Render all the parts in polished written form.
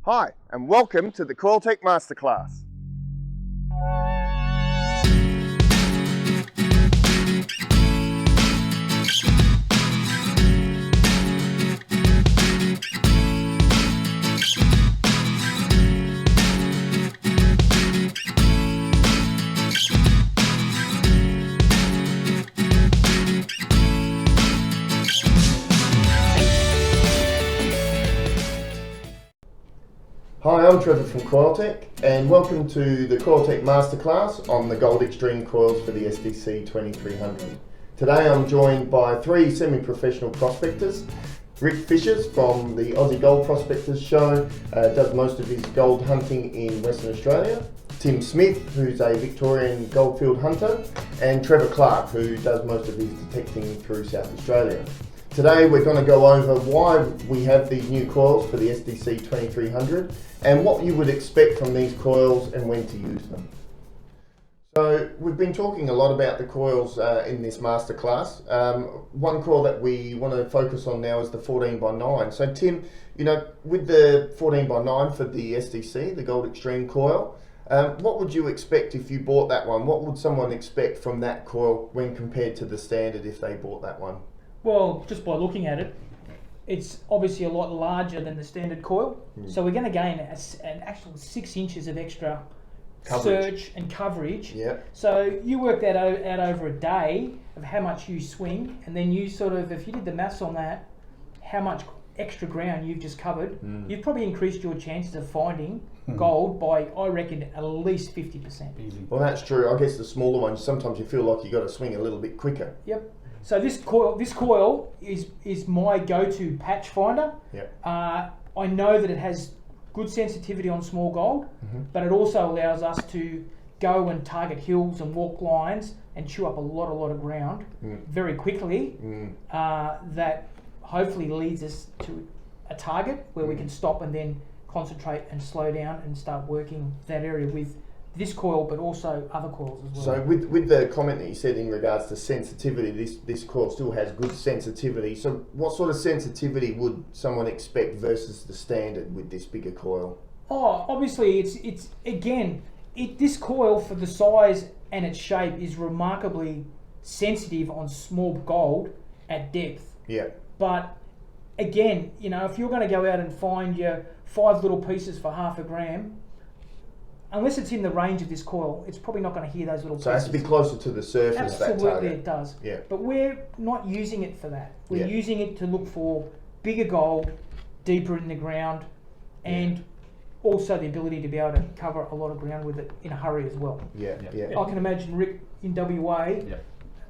Hi, and welcome to the Coiltek Masterclass. Hi, I'm Trevor from Coiltek, and welcome to the Coiltek Masterclass on the Gold Extreme coils for the SDC 2300. Today I'm joined by three semi-professional prospectors. Rick Fishers from the Aussie Gold Prospectors Show, does most of his gold hunting in Western Australia. Tim Smith, who's a Victorian goldfield hunter, and Trevor Clark, who does most of his detecting through South Australia. Today we're going to go over why we have these new coils for the SDC 2300 and what you would expect from these coils and when to use them. So we've been talking a lot about the coils in this masterclass. One coil that we want to focus on now is the 14x9. So Tim, with the 14x9 for the SDC, the Gold Extreme coil, what would you expect if you bought that one? What would someone expect from that coil when compared to the standard if they bought that one? Well, just by looking at it, it's obviously a lot larger than the standard coil. So we're going to gain an actual 6 inches of extra surge and coverage. Yeah. So you work that out over a day of how much you swing, and then you sort of, if you did the maths on that, how much extra ground you've just covered, you've probably increased your chances of finding gold by, I reckon, at least 50%. Easy. Well, that's true. I guess the smaller ones, sometimes you feel like you've got to swing a little bit quicker. Yep. So this coil is my go-to patch finder. Yep. I know that it has good sensitivity on small gold, but it also allows us to go and target hills and walk lines and chew up a lot of ground very quickly. That hopefully leads us to a target where we can stop and then concentrate and slow down and start working that area with this coil, but also other coils as well. So with the comment that you said in regards to sensitivity, this coil still has good sensitivity. So what sort of sensitivity would someone expect versus the standard with this bigger coil? Oh, obviously it's again, this coil for the size and its shape is remarkably sensitive on small gold at depth. Yeah. But again, if you're going to go out and find your 5 little pieces for half a gram, unless it's in the range of this coil, it's probably not going to hear those little pieces. So it has to be closer to the surface. Absolutely, it does. Yeah. But we're not using it for that. We're using it to look for bigger gold, deeper in the ground, and also the ability to be able to cover a lot of ground with it in a hurry as well. Yeah. I can imagine Rick in WA,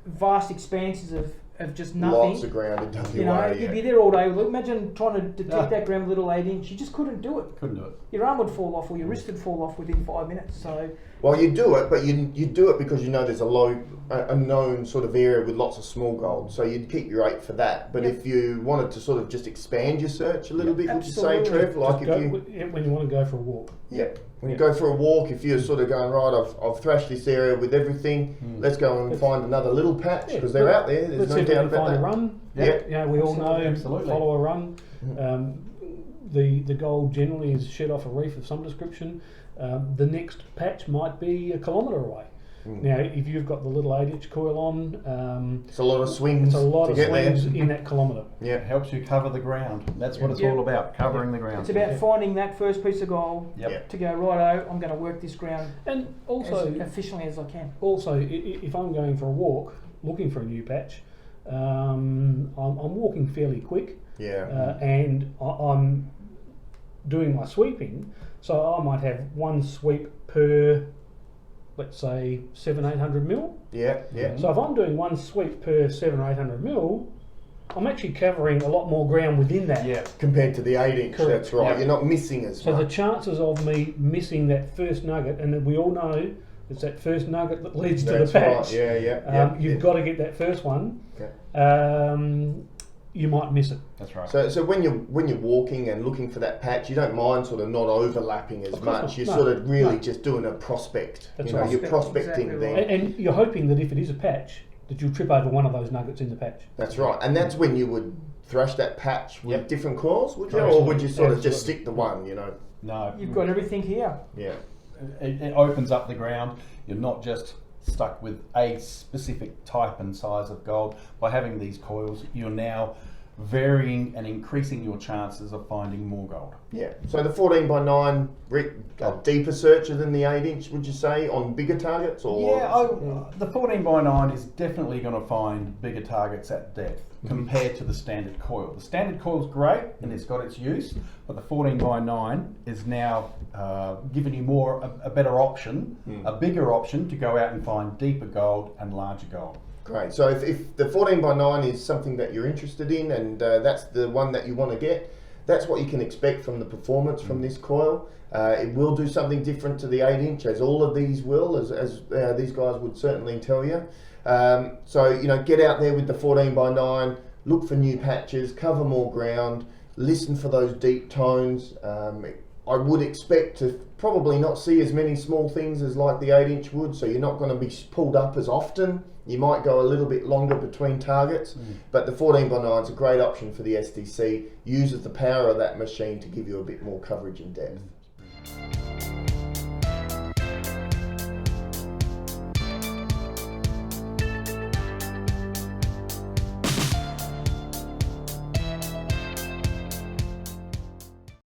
vast expanses of just nothing. Lots of ground in WA. You'd be there all day. Imagine trying to detect that ground with a little 8-inch. You just couldn't do it. Couldn't do it. Your arm would fall off or your wrist would fall off within 5 minutes. So. Well, you do it, but you do it because there's a known sort of area with lots of small gold, so you'd keep your 8 for that. But if you wanted to sort of just expand your search a little bit, would you say, Trev? Like when you want to go for a walk. Yeah. When you go for a walk, if you're sort of going, right, I've thrashed this area with everything, let's go and find another little patch, because they're out there, there's no doubt about that. Find a run. We all know, follow a run. The gold generally is shed off a reef of some description. The next patch might be a kilometre away. Now, if you've got the little 8-inch coil on, it's a lot of swings. It's a lot of swings in that kilometre. Yeah, it helps you cover the ground. That's what it's all about, covering the ground. It's about finding that first piece of gold to go, righto, I'm going to work this ground and also as efficiently as I can. Also, if I'm going for a walk, looking for a new patch, I'm walking fairly quick. And I'm doing my sweeping, so I might have one sweep per, let's say, 700-800 mil. So if I'm doing one sweep per 700 or 800 mil, I'm actually covering a lot more ground within that. Compared to the 8-inch, that's right. You're not missing as much. So the chances of me missing that first nugget, and we all know it's that first nugget that leads to the patch. Right. You've got to get that first one. You might miss it. That's right. So when you're walking and looking for that patch, you don't mind sort of not overlapping as much. You're sort of really just doing a prospect. That's right. You're prospecting exactly then. right. And you're hoping that if it is a patch, that you'll trip over one of those nuggets in the patch. That's right. And that's when you would thrash that patch with different coils, would you? Or would you sort of just stick to one, No. You've got everything here. Yeah. It opens up the ground. You're not just stuck with a specific type and size of gold. By having these coils, you're now varying and increasing your chances of finding more gold. Yeah. So the 14 by 9, a deeper searcher than the 8 inch, would you say, on bigger targets? Or The 14 by 9 is definitely going to find bigger targets at depth compared to the standard coil. The standard coil is great and it's got its use, but the 14 by 9 is now giving you a better option, a bigger option to go out and find deeper gold and larger gold. Great. So if the 14 by 9 is something that you're interested in, and that's the one that you want to get, that's what you can expect from the performance from this coil. It will do something different to the 8 inch, as all of these will, as these guys would certainly tell you. So, you know, get out there with the 14 by 9, look for new patches, cover more ground, listen for those deep tones. I would expect to probably not see as many small things as like the 8 inch would, so you're not going to be pulled up as often. You might go a little bit longer between targets, but the 14 by 9 is a great option for the SDC. Uses the power of that machine to give you a bit more coverage and depth.